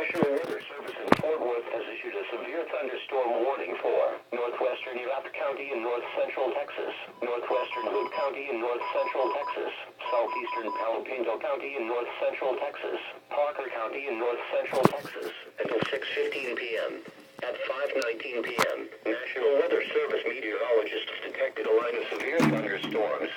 National Weather Service in Fort Worth has issued a severe thunderstorm warning for northwestern Yap County in north central Texas, northwestern Wood County in north central Texas, southeastern Palo Pinto County in north central Texas, Parker County in north central Texas, until 6:15 p.m. At 5:19 p.m., National Weather Service meteorologists detected a line of severe thunderstorms.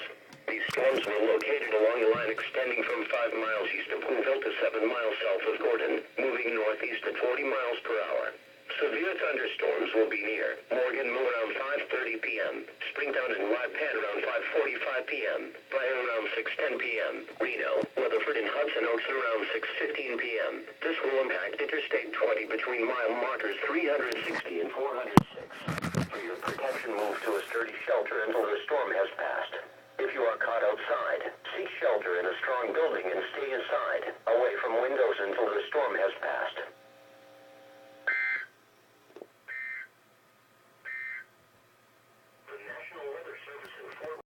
These storms were located along a line extending from 5 miles east of Whoville to 7 miles south of Gordon, moving northeast at 40 miles per hour. Severe thunderstorms will be near Morgan Mill around 5:30 p.m., Springtown and Wapan around 5:45 p.m., Bryan around 6:10 p.m., Reno, Weatherford and Hudson Oaks around 6:15 p.m. This will impact Interstate 20 between mile markers 360 and 406. For your protection, move to a sturdy shelter until the storm has passed. If you are caught outside, seek shelter in a strong building and stay inside, away from windows until the storm has passed.